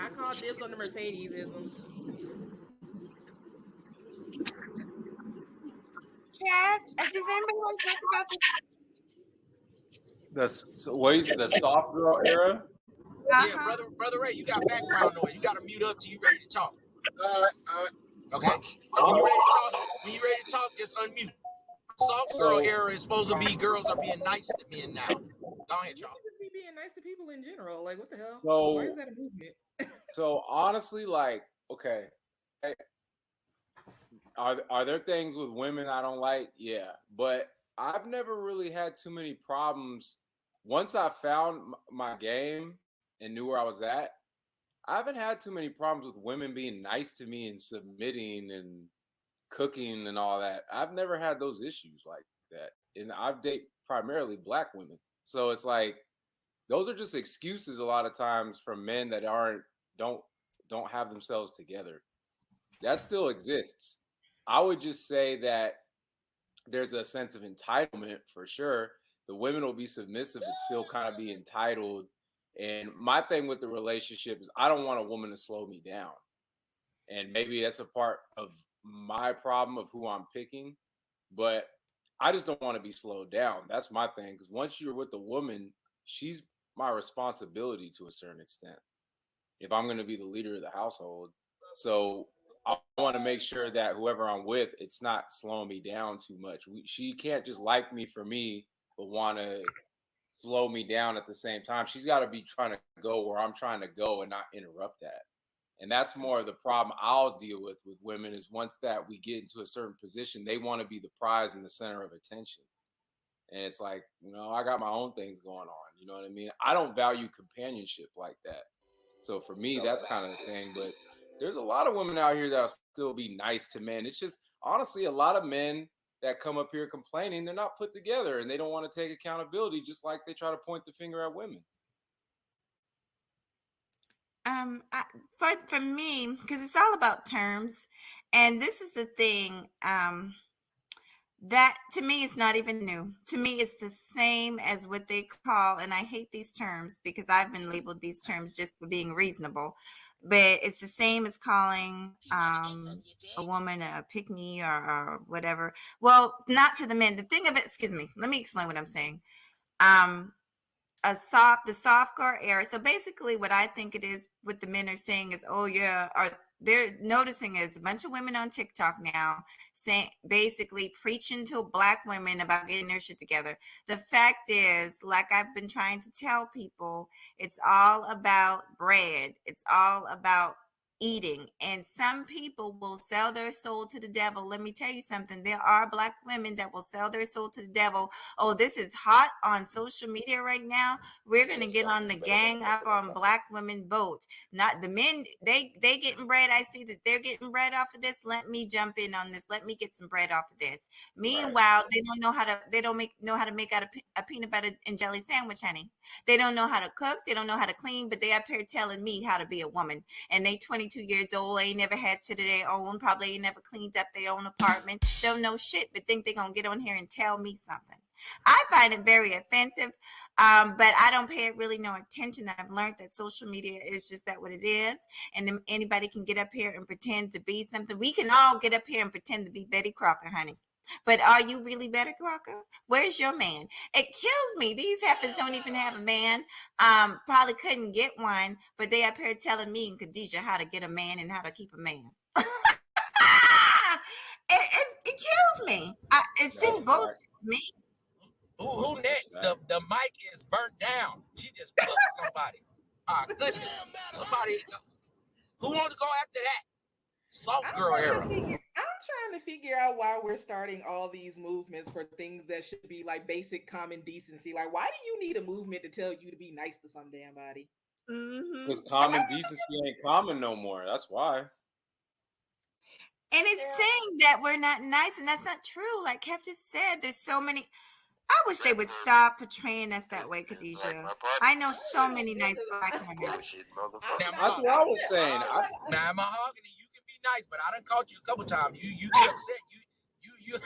I call dibs on the Mercedes-ism. Kev, does anybody want to talk about this? What is it? The soft girl era? Yeah, brother Ray, you got background noise. You got to mute up till you ready to talk. Okay. When you ready to talk, just unmute. Soft girl era is supposed to be girls are being nice to men now. Go ahead, y'all. You should be being nice to people in general. Like, what the hell? So, why is that a movement? So honestly, like, okay, are there things with women I don't like? Yeah, but I've never really had too many problems. Once I found my game and knew where I was at, I haven't had too many problems with women being nice to me and submitting and cooking and all that. I've never had those issues like that. And I've dated primarily black women. So it's like those are just excuses a lot of times from men that don't have themselves together. That still exists. I would just say that there's a sense of entitlement for sure. The women will be submissive and still kind of be entitled. And my thing with the relationship is I don't want a woman to slow me down. And maybe that's a part of my problem of who I'm picking, but I just don't want to be slowed down. That's my thing. Because once you're with a woman, she's my responsibility to a certain extent if I'm going to be the leader of the household. So I want to make sure that whoever I'm with, it's not slowing me down too much. She can't just like me for me, but want to slow me down at the same time. She's got to be trying to go where I'm trying to go and not interrupt that. And that's more of the problem I'll deal with women is once that we get into a certain position, they want to be the prize and the center of attention. And it's like, I got my own things going on. You know what I mean? I don't value companionship like that. So for me, that's kind of the thing. But there's a lot of women out here that'll still be nice to men. It's just, honestly, a lot of men that come up here complaining, they're not put together and they don't want to take accountability, just like they try to point the finger at women. For me, because it's all about terms, and this is the thing, that to me is not even new. To me, it's the same as what they call, and I hate these terms because I've been labeled these terms just for being reasonable, but it's the same as calling a woman a pick me or whatever. Well, not to the men. The thing of it, excuse me, let me explain what I'm saying. The softcore era. So basically what I think it is, what the men are saying is, oh yeah, or they're noticing is a bunch of women on TikTok now saying, basically preaching to black women about getting their shit together. The fact is, like I've been trying to tell people, it's all about bread. It's all about eating, and some people will sell their soul to the devil. Let me tell you something. There are black women that will sell their soul to the devil. Oh, this is hot on social media right now. We're going to get on the gang up on black women vote. Not the men. They getting bread. I see that they're getting bread off of this. Let me jump in on this. Let me get some bread off of this. Meanwhile, they don't know how to. They don't know how to make out a peanut butter and jelly sandwich, honey. They don't know how to cook. They don't know how to clean. But they up here telling me how to be a woman, and they 22 years old, ain't never had shit of their own, probably ain't never cleaned up their own apartment, don't know shit, but think they're gonna get on here and tell me something. I find it very offensive, but I don't pay it really no attention. I've learned that social media is just that what it is, and anybody can get up here and pretend to be something. We can all get up here and pretend to be Betty Crocker, honey. But are you really Betty Crocker? Where's your man? It kills me. These heifers don't even have a man. Probably couldn't get one, but they up here telling me and Khadijah how to get a man and how to keep a man. It kills me. It's just bullshit to me. Who next? The mic is burnt down. She just put somebody. Goodness. Somebody. Who wants to go after that? Soft girl era. I'm trying to figure out why we're starting all these movements for things that should be like basic common decency. Like, why do you need a movement to tell you to be nice to some damn body? Because common decency ain't common no more. That's why. And it's saying that we're not nice, and that's not true. Like Kev just said, there's so many. I wish they would stop portraying us that way, Khadijah. I know so many nice black women. That's what I was saying. Now, Mahogany, you can be nice, but I done caught you a couple times. You get upset. You. I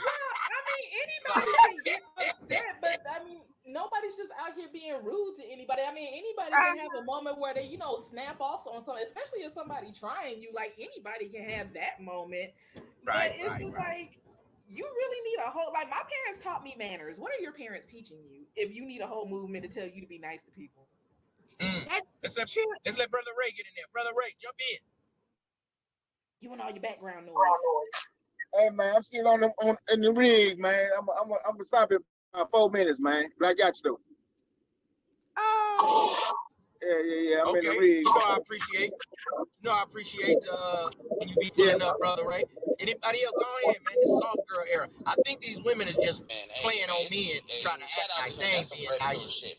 mean, anybody can get upset, but I mean, nobody's just out here being rude to anybody. I mean, anybody can have a moment where they, snap off on something, especially if somebody trying you. Like anybody can have that moment. But it's just like you really need a whole like my parents taught me manners. What are your parents teaching you if you need a whole movement to tell you to be nice to people? That's Let's true. let Brother Ray get in there. Brother Ray, jump in. You and all your background noise. Hey man, I'm sitting in the rig, man. I'm a stop it 4 minutes, man. Like I got you though. Oh, Yeah. I'm in the Okay. rig. I appreciate. When you be pulling up, Brother Ray. Anybody else? Go ahead, man. This soft girl era. I think these women is just playing on men, trying to act nice. They ain't being nice. can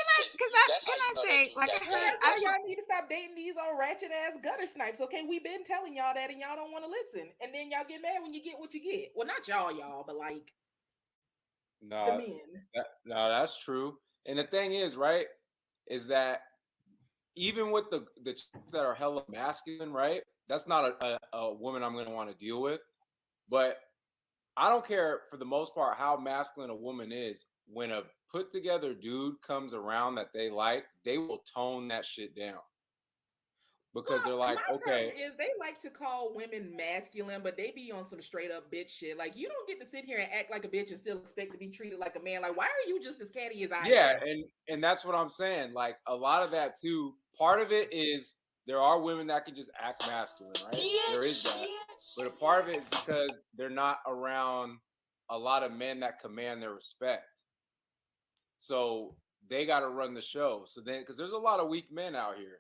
I say, like I heard, Y'all need to stop dating these old ratchet ass gutter snipes. Okay, we've been telling y'all that, and y'all don't want to listen, and then y'all get mad when you get what you get. Well, not y'all, but like the men. No, that's true. And the thing is, right, is that even with the chicks that are hella masculine, right? That's not a woman I'm going to want to deal with. But I don't care for the most part how masculine a woman is. When a put together dude comes around that they like, they will tone that shit down. Because they're like, okay. Is they like to call women masculine, but they be on some straight up bitch shit. Like, you don't get to sit here and act like a bitch and still expect to be treated like a man. Like, why are you just as catty as I am? Yeah, and that's what I'm saying. Like, a lot of that too. Part of it is there are women that can just act masculine, right? There is that. But a part of it is because they're not around a lot of men that command their respect. So they got to run the show. So then, because there's a lot of weak men out here.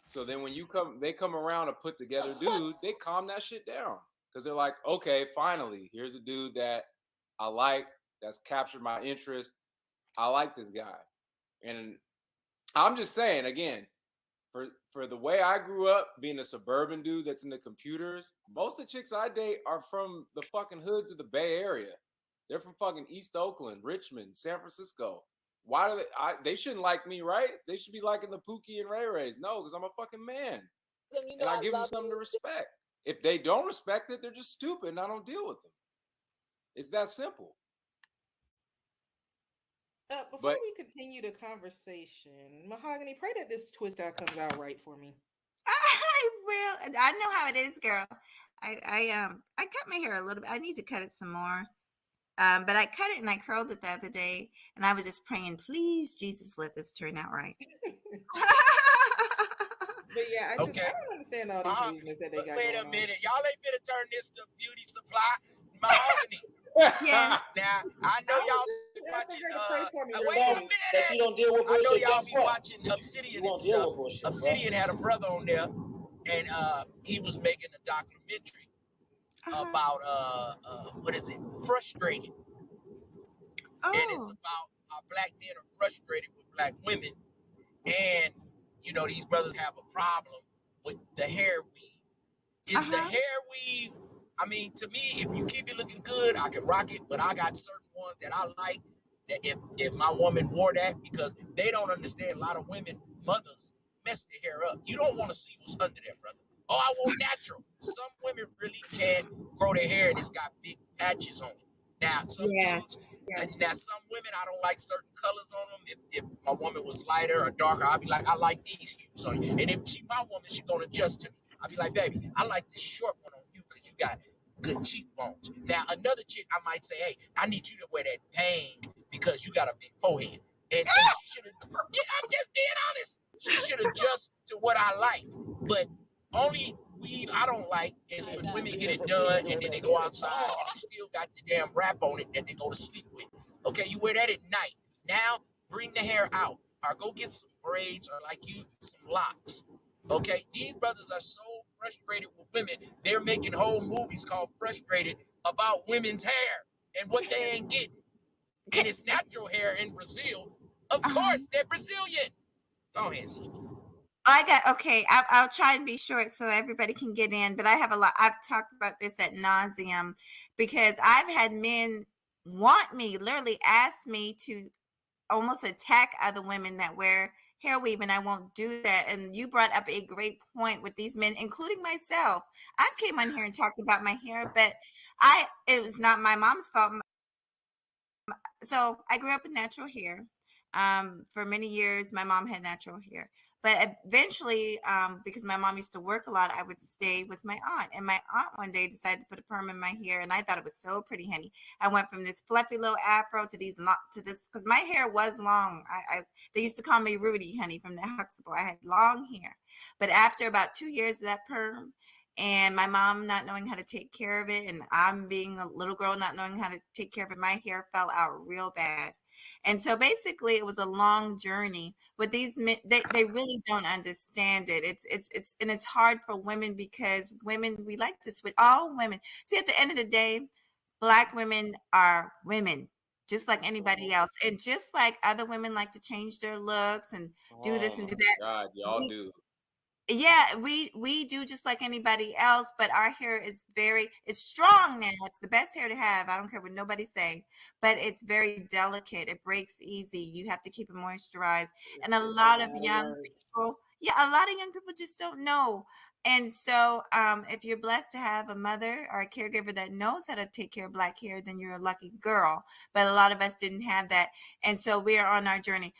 So then when they come around a put together dude, they calm that shit down. Because they're like, okay, finally, here's a dude that I like, that's captured my interest. I like this guy. And I'm just saying, again, for the way I grew up, being a suburban dude that's into computers, most of the chicks I date are from the fucking hoods of the Bay Area. They're from fucking East Oakland, Richmond, San Francisco. Why do they shouldn't like me, right? They should be liking the Pookie and Ray Rays. No, because I'm a fucking man. And I give them something to respect. If they don't respect it, they're just stupid and I don't deal with them. It's that simple. Before we continue the conversation, Mahogany, pray that this twist out comes out right for me. I will. I know how it is, girl. I cut my hair a little bit. I need to cut it some more. But I cut it and I curled it the other day, and I was just praying, please, Jesus, let this turn out right. But yeah, I don't understand all these movements that they got. Wait a minute, y'all ain't finna turn this to beauty supply, Mahogany. Yeah. Now I know y'all be watching. Wait a minute. That you don't deal with I know bullshit. y'all be watching Obsidian and stuff. Obsidian had a brother on there, and he was making a documentary about what is it? Frustrated. Oh. And it's about how black men are frustrated with black women, and these brothers have a problem with the hair weave. Is the hair weave? I mean, to me, if you keep it looking good, I can rock it. But I got certain ones that I like. That if my woman wore that, because they don't understand, a lot of women, mothers, mess their hair up. You don't want to see what's under there, brother. Oh, I want natural. Some women really can't grow their hair, and it's got big patches on it. Now, some dudes, now some women, I don't like certain colors on them. If my woman was lighter or darker, I'd be like, I like these hues on you. And if she my woman, she gonna adjust to me. I'd be like, baby, I like this short one on you because you got good cheekbones. Now, another chick, I might say, hey, I need you to wear that bang because you got a big forehead. And she should have, I'm just being honest. She should adjust to what I like. But only weave I don't like is when women get it done and then they go outside and they still got the damn wrap on it that they go to sleep with. Okay, you wear that at night. Now, bring the hair out or go get some braids or like you, some locks. Okay, these brothers are so frustrated with women. They're making whole movies called Frustrated about women's hair and what they ain't getting. And it's natural hair in Brazil. Of course, they're Brazilian. Go ahead, sister. I'll try and be short so everybody can get in, but I have a lot. I've talked about this ad nauseum because I've had men want me, literally ask me to almost attack other women that wear hair weave, and I won't do that. And you brought up a great point with these men, including myself. I've came on here and talked about my hair, but it was not my mom's fault. so I grew up with natural hair. For many years, my mom had natural hair. But eventually, because my mom used to work a lot, I would stay with my aunt. And my aunt one day decided to put a perm in my hair, and I thought it was so pretty, honey. I went from this fluffy little afro to this because my hair was long. They used to call me Rudy, honey, from the Huxtable. I had long hair, but after about 2 years of that perm, and my mom not knowing how to take care of it, and I'm being a little girl not knowing how to take care of it, my hair fell out real bad. And so basically it was a long journey, but these men, they really don't understand it. And it's hard for women because women, we like to switch. All women, see, at the end of the day, Black women are women just like anybody else, and just like other women like to change their looks and do this Oh and my do that. God, y'all do. Yeah, we do just like anybody else, but our hair is it's strong now. It's the best hair to have. I don't care what nobody say, but it's very delicate. It breaks easy. You have to keep it moisturized. And a lot of young people, yeah, a lot of young people just don't know. And so if you're blessed to have a mother or a caregiver that knows how to take care of Black hair, then you're a lucky girl. But a lot of us didn't have that. And so we are on our journey.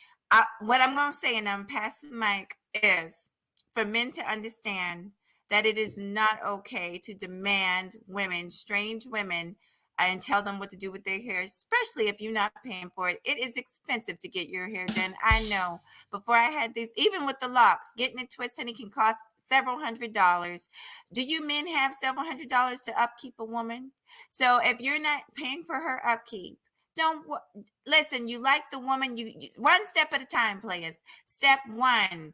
What I'm going to say, and I'm passing the mic, is for men to understand that it is not okay to demand women, strange women, and tell them what to do with their hair, especially if you're not paying for it. It is expensive to get your hair done. I know. Before I had these, even with the locks, getting it twisted, it can cost several $100s. Do you men have several $100s to upkeep a woman? So if you're not paying for her upkeep, don't listen. You like the woman, you one step at a time, players. Step one,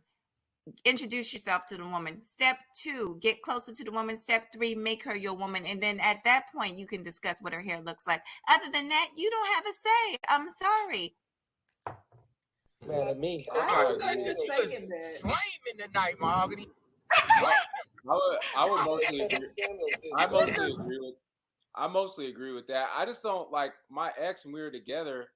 introduce yourself to the woman. Step two, get closer to the woman. Step three, make her your woman. And then at that point, you can discuss what her hair looks like. Other than that, you don't have a say. I'm sorry. Man, to me, I was flaming tonight, Mahogany. I would mostly agree. I mostly agree with that. I just don't like my ex when we were together.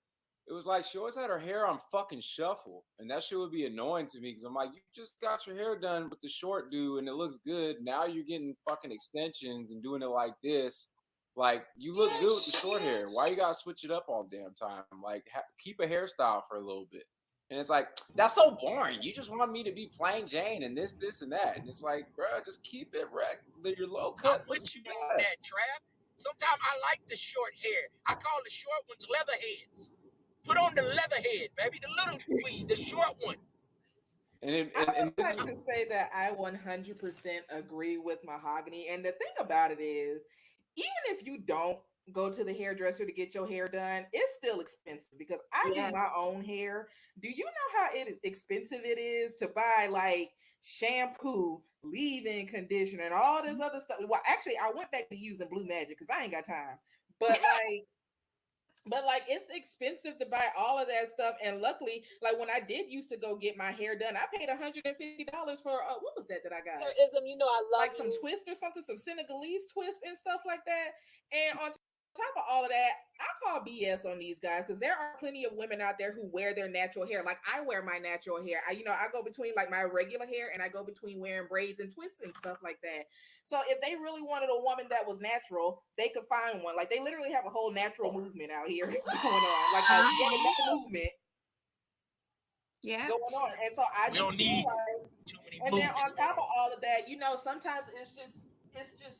It was like she always had her hair on fucking shuffle, and that shit would be annoying to me because I'm like, you just got your hair done with the short do, and it looks good. Now you're getting fucking extensions and doing it like this. Like you look good with the short hair. Why you gotta switch it up all damn time? Like keep a hairstyle for a little bit. And it's like that's so boring. You just want me to be plain Jane and this, and that. And it's like, bro, just keep it your low cut. I'm with you on that, Trav. Sometimes I like the short hair. I call the short ones leather heads. Put on the leather head, baby, the little weed, the short one. I would like to say that I 100% agree with Mahogany. And the thing about it is, even if you don't go to the hairdresser to get your hair done, it's still expensive because I do my own hair. Do you know how expensive it is to buy like shampoo, leave-in conditioner, and all this other stuff? Well, actually, I went back to using Blue Magic because I ain't got time. But it's expensive to buy all of that stuff. And luckily, like when I did used to go get my hair done, I paid $150 for what was that I got? You know, I love like some twist or something, some Senegalese twist and stuff like that. And on top of all of that, I call BS on these guys because there are plenty of women out there who wear their natural hair. Like I wear my natural hair. I go between like my regular hair and I go between wearing braids and twists and stuff like that. So if they really wanted a woman that was natural, they could find one. Like they literally have a whole natural movement out here going on, like a movement. Yeah, going on. And so I don't need too many. And then on top of all of that, sometimes it's just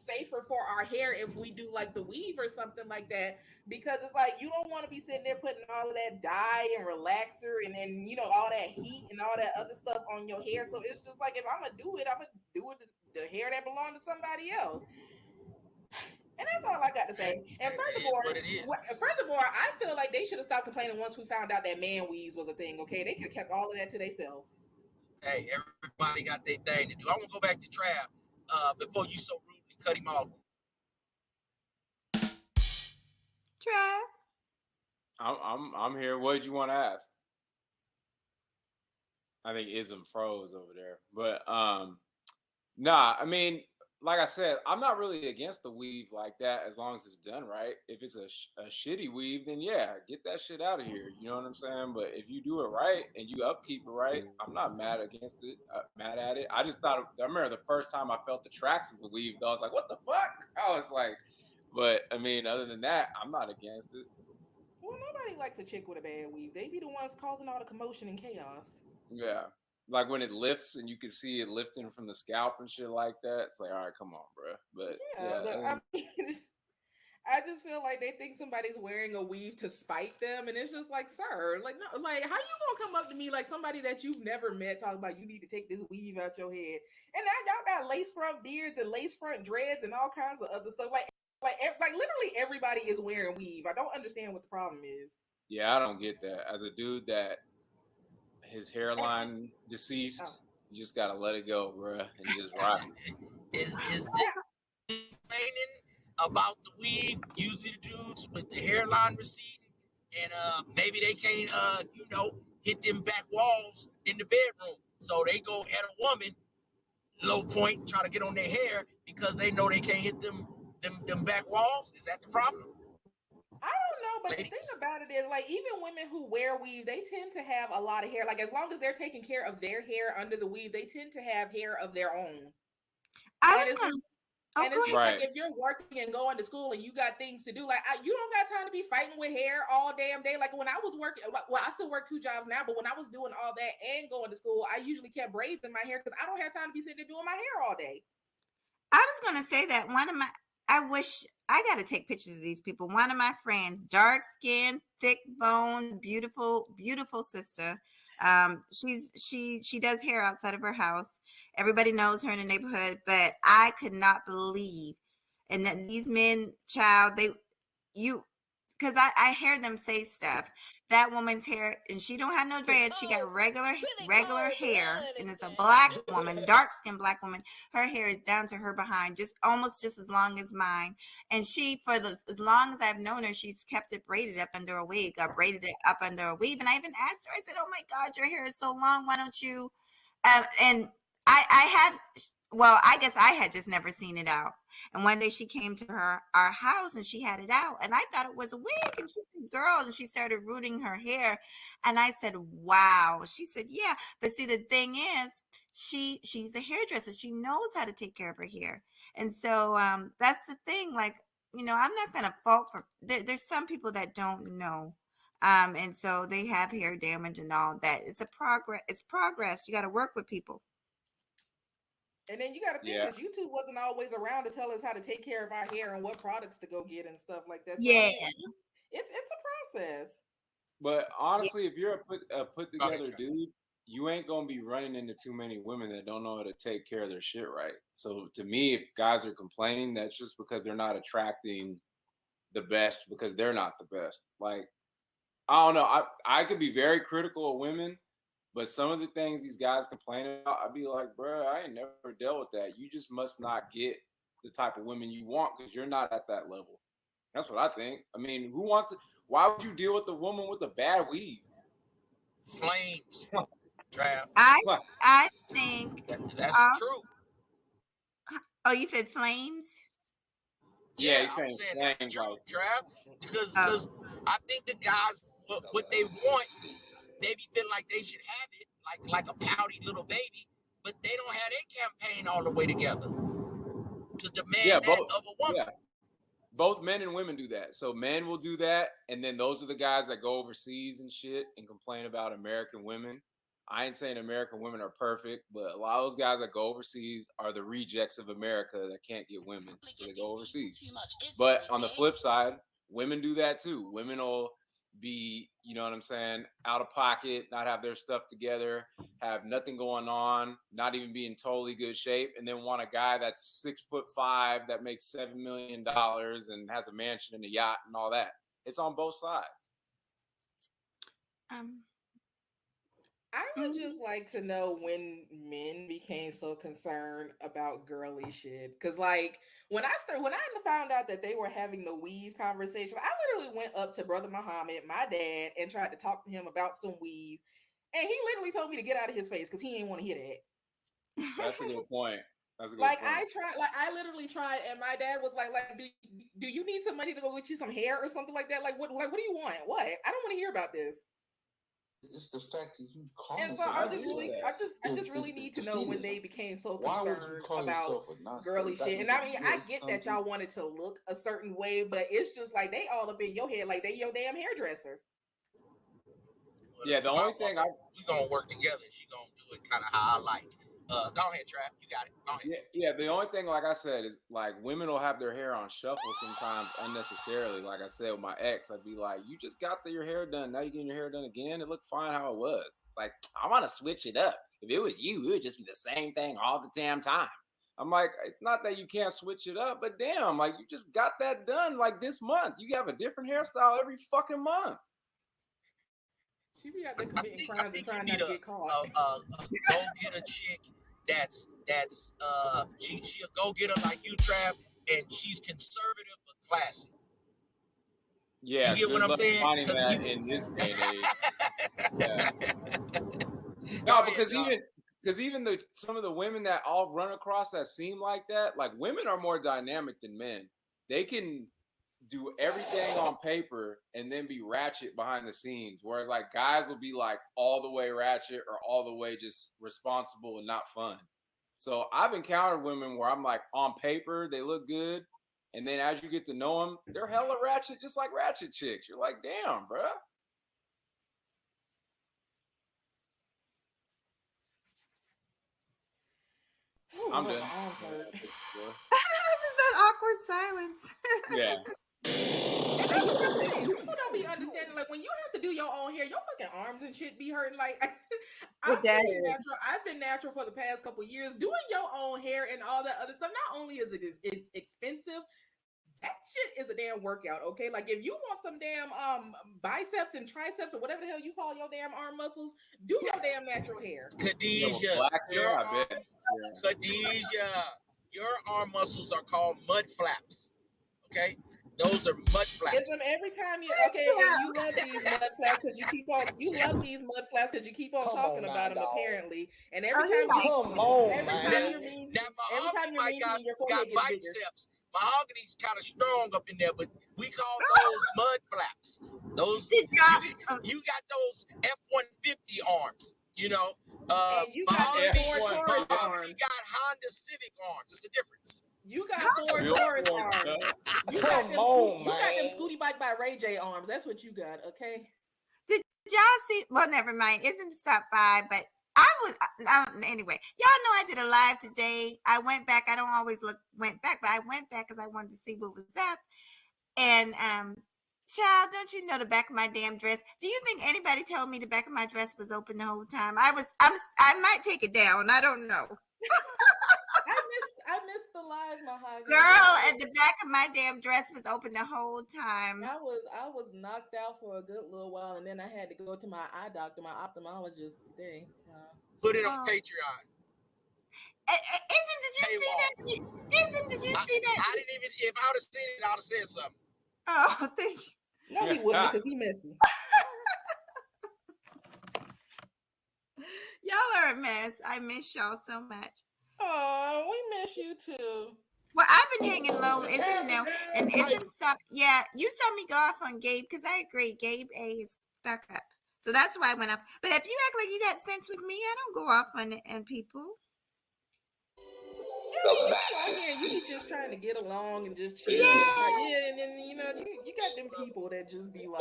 safer for our hair if we do like the weave or something like that, because it's like you don't want to be sitting there putting all of that dye and relaxer and then all that heat and all that other stuff on your hair. So it's just like, if I'm gonna do it the hair that belongs to somebody else. And that's all I got to say. And furthermore, I feel like they should have stopped complaining once we found out that man weaves was a thing. Okay, they could have kept all of that to themselves. Hey, everybody got their thing to do. I want to go back to Trav before you so rudely cut him off. Trav, I'm here. What did you want to ask? I think Ism froze over there, but nah. I mean, like I said, I'm not really against the weave like that as long as it's done right. If it's a shitty weave, then yeah, get that shit out of here. You know what I'm saying? But if you do it right and you upkeep it right, I'm not mad against it. Mad at it. I just thought. I remember the first time I felt the tracks of the weave, I was like, "What the fuck?" I was like, but I mean, other than that, I'm not against it. Well, nobody Nobody likes a chick with a bad weave. They be the ones causing all the commotion and chaos. Yeah. Like when it lifts and you can see it lifting from the scalp and shit like that. It's like, all right, come on, bro. But I mean, I just feel like they think somebody's wearing a weave to spite them, and it's just like, sir, like, no, like, how you gonna come up to me like somebody that you've never met, talk about you need to take this weave out your head, and now y'all got lace front beards and lace front dreads and all kinds of other stuff, like literally everybody is wearing weave. I don't understand what the problem is. Yeah, I don't get that. As a dude that his hairline deceased, you just gotta let it go, bro, and just rock it. Is complaining about the weave, usually dudes with the hairline receding, and maybe they can't hit them back walls in the bedroom, so they go at a woman low point, try to get on their hair because they know they can't hit them back walls. Is that the problem? I don't know, but ladies, the thing about it is, like, even women who wear weave, they tend to have a lot of hair. Like, as long as they're taking care of their hair under the weave, they tend to have hair of their own. And it's like if you're working and going to school and you got things to do, like you don't got time to be fighting with hair all damn day. Like when I was working, well, I still work 2 jobs now, but when I was doing all that and going to school, I usually kept braids in my hair because I don't have time to be sitting there doing my hair all day. I was going to say that I wish I got to take pictures of these people. One of my friends, dark skin, thick bone, beautiful, beautiful sister. She does hair outside of her house. Everybody knows her in the neighborhood, but I could not believe, and that these men, child, because I hear them say stuff. That woman's hair, and she don't have no dreads. She got regular hair, and it's a black woman, dark skinned black woman. Her hair is down to her behind, almost as long as mine. And she, as long as I've known her, she's kept it braided up under a wig. I braided it up under a weave, and I even asked her. I said, "Oh my God, your hair is so long. Why don't you?" And I have. Well, I guess I had just never seen it out. And one day she came to our house and she had it out. And I thought it was a wig. And she said, "Girl," and she started rooting her hair. And I said, "Wow." She said, "Yeah." But see, the thing is, she's a hairdresser. She knows how to take care of her hair. And so that's the thing. Like, I'm not going to fault for, there's some people that don't know. And so they have hair damage and all that. It's progress. You got to work with people. And then you got to think because YouTube wasn't always around to tell us how to take care of our hair and what products to go get and stuff like that. So it's a process. But honestly, if you're a put together dude, you ain't gonna be running into too many women that don't know how to take care of their shit right. So to me, if guys are complaining, that's just because they're not attracting the best because they're not the best. Like, I don't know. I could be very critical of women. But some of the things these guys complain about, I'd be like, bro, I ain't never dealt with that. You just must not get the type of women you want because you're not at that level. That's what I think. I mean, why would you deal with a woman with a bad weave? Flames. Draft. I think that's true. Oh, you said flames? Yeah, I'm saying that's true, Trav. Because I think the guys, what they want, they be feeling like they should have it, like a pouty little baby, but they don't have their campaign all the way together to demand that of a woman. Yeah. Both men and women do that. So men will do that, and then those are the guys that go overseas and shit and complain about American women. I ain't saying American women are perfect, but a lot of those guys that go overseas are the rejects of America that can't get women, so they go overseas. But on the flip side, women do that too. Women will be, you know what I'm saying, out of pocket, not have their stuff together, have nothing going on, not even be in totally good shape, and then want a guy that's 6'5" that makes $7 million and has a mansion and a yacht and all that. It's on both sides. I would just like to know when men became so concerned about girly shit. Because, like, when I found out that they were having the weave conversation, I literally went up to Brother Muhammad, my dad, and tried to talk to him about some weave. And he literally told me to get out of his face because he didn't want to hear that. That's a good point. That's a good point. I literally tried, and my dad was like, do you need somebody to go get you some hair or something like that? What do you want? What? I don't want to hear about this. It's the fact that you call and so I just really need to know when they became so concerned about girly shit. And I mean, I get that y'all wanted to look a certain way, but it's just like they all up in your head like they your damn hairdresser. Yeah, the only thing we gonna work together. She gonna do it kind of how I like. Go ahead, Trap. You got it. Go ahead. Yeah. The only thing, like I said, is like women will have their hair on shuffle sometimes unnecessarily. Like I said with my ex, I'd be like, "You just got your hair done. Now you're getting your hair done again. It looked fine how it was." It's like I want to switch it up. If it was you, it would just be the same thing all the damn time. I'm like, it's not that you can't switch it up, but damn, like you just got that done like this month. You have a different hairstyle every fucking month. She be out there committing crimes and trying not to get caught. Go get a chick that's she a go getter like you, Trap, and she's conservative but classy. Yeah, you get what I'm saying? Finding that in this day and age. Yeah. No, because even some of the women that all run across that seem like that, like women are more dynamic than men. They can do everything on paper and then be ratchet behind the scenes, whereas like guys will be like all the way ratchet or all the way just responsible and not fun. So I've encountered women where I'm like, on paper they look good, and then as you get to know them, they're hella ratchet, just like ratchet chicks. You're like, damn, bro. I'm done. That awkward silence. Yeah. People don't be understanding, like when you have to do your own hair, your fucking arms and shit be hurting. Like I've been natural for the past couple of years. Doing your own hair and all that other stuff, not only is it's expensive, that shit is a damn workout. Okay, like if you want some damn biceps and triceps or whatever the hell you call your damn arm muscles, do your damn natural hair. Khadijah, your arm muscles are called mud flaps. Okay. Those are mud flaps. It's them every time you you love these mud flaps because you keep on talking about them apparently. And every time you're mean your forehead gets biceps. Mahogany's kind of strong up in there, but we call those mud flaps. Those you got those F-150 arms, you know. And you got Mahogany got Honda Civic arms. It's a difference. You got Ford Taurus arms. You got them Scooty Bike by Ray J arms. That's what you got, okay? Did y'all see? Well, never mind. Isn't stopped by, but anyway. Y'all know I did a live today. I went back. I don't always went back, but I went back because I wanted to see what was up. And child, don't you know the back of my damn dress? Do you think anybody told me the back of my dress was open the whole time? I might take it down. I don't know. I missed the live, Mahogany. Girl, at the back of my damn dress was open the whole time. I was knocked out for a good little while, and then I had to go to my eye doctor, my ophthalmologist today. So. Put it on Patreon. Did you see that? I didn't even. If I would have seen it, I would have said something. Oh, thank you. No, he wouldn't because he messy. Y'all are a mess. I miss y'all so much. Oh, we miss you too. Well, I've been hanging low, yeah, you saw me go off on Gabe because I agree. Gabe A is stuck up. So that's why I went off. But if you act like you got sense with me, I don't go off on people. You be just trying to get along and just chill. Yeah, and then you got them people that just be like.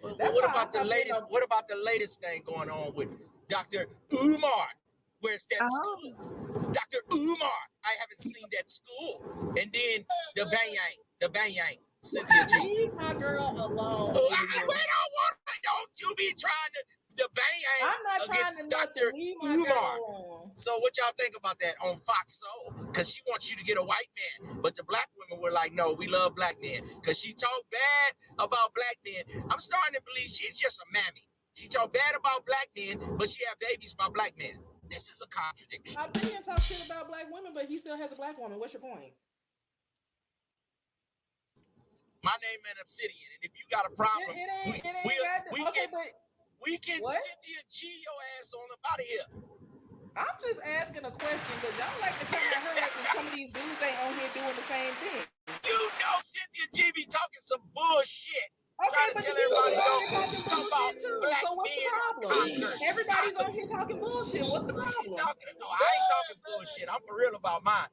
What about the latest? What about the latest thing going on with Dr. Umar? Where's that school? Dr. Umar. I haven't seen that school. And then the Banyang, Cynthia G. Leave my girl alone. Don't you be trying the Banyang against Dr. Umar. So what y'all think about that on Fox Soul? Because she wants you to get a white man. But the black women were like, no, we love black men. Because she talked bad about black men. I'm starting to believe she's just a mammy. She talked bad about black men, but she had babies by black men. This is a contradiction. I'm saying he talk shit about black women, but he still has a black woman. What's your point? My name is Obsidian, and if you got a problem, we can Cynthia G your ass on up out of here. I'm just asking a question because y'all like to come at her like some of these dudes ain't on here doing the same thing. You know Cynthia G be talking some bullshit. Okay, trying to tell everybody talking about black so what's the problem? Everybody's on here talking bullshit. What's the problem? I ain't talking bullshit. I'm for real about mine.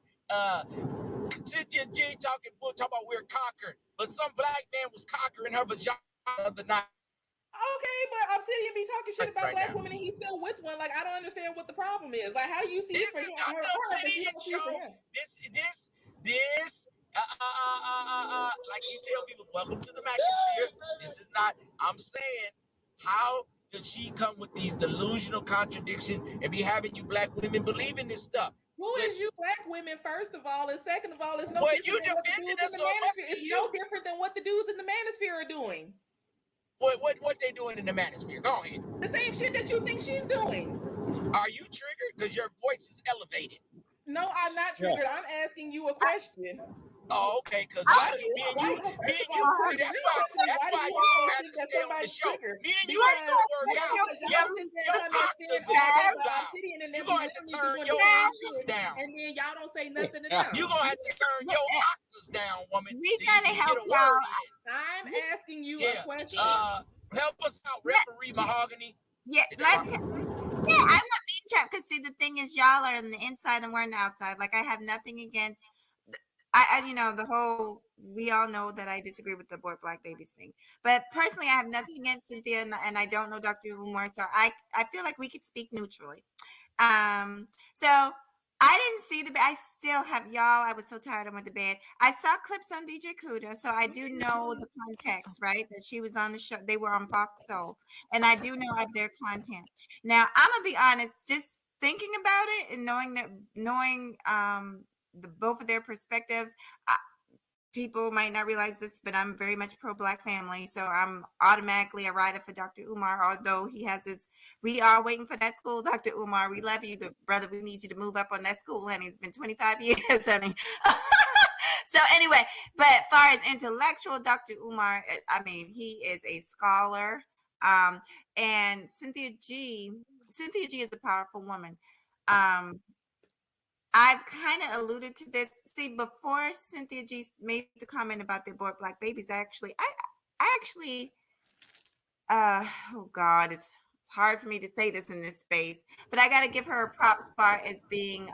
Cynthia G talking about we're conquered, but some black man was conquering her vagina the other night. Okay, but Obsidian be talking shit about black women and he's still with one. Like, I don't understand what the problem is. Like, how do you see it for him? This is not the Obsidian show. Like you tell people, welcome to the Macosphere. This is not, I'm saying, how does she come with these delusional contradictions and be having you black women believe in this stuff? Who is you black women, first of all, and second of all, it's no well, different than what the dudes in the manosphere. It's no different than what the dudes in the manosphere are doing. What they doing in the manosphere? Go ahead. The same shit that you think she's doing. Are you triggered? Because your voice is elevated. No, I'm not triggered. Yeah. I'm asking you a question. Oh, okay, because me and you, that's why you don't have to stay on the show. Me and you ain't gonna work out. Your octaves is too loud. You're gonna have to turn your octaves down. And then y'all don't say nothing to them. You're gonna have to turn your octaves down, woman. We gotta help y'all. I'm asking you a question. Help us out, Referee Mahogany. Yeah, let's. Yeah, I'm not being trapped because see, the thing is, y'all are on the inside and we're on the outside. Like, I have nothing against. You know, the whole, we all know that I disagree with the abort black babies thing. But personally, I have nothing against Cynthia, and I don't know Dr. Umar, so I feel like we could speak neutrally. So I didn't see I still have, y'all, I was so tired, I went to bed. I saw clips on DJ Kuda, so I do know the context, right? That she was on the show, they were on Fox Soul, and I do know of their content. Now, I'm going to be honest, just thinking about it and knowing both of their perspectives, people might not realize this, but I'm very much pro-black family, so I'm automatically a rider for Dr. Umar, although he has we are waiting for that school, Dr. Umar. We love you, but brother, we need you to move up on that school, honey. It's been 25 years, honey. So anyway, but as far as intellectual, Dr. Umar, I mean, he is a scholar, and Cynthia G is a powerful woman. I've kind of alluded to this. See, before Cynthia G made the comment about the abort black babies, I actually, oh God, it's hard for me to say this in this space, but I got to give her a props as being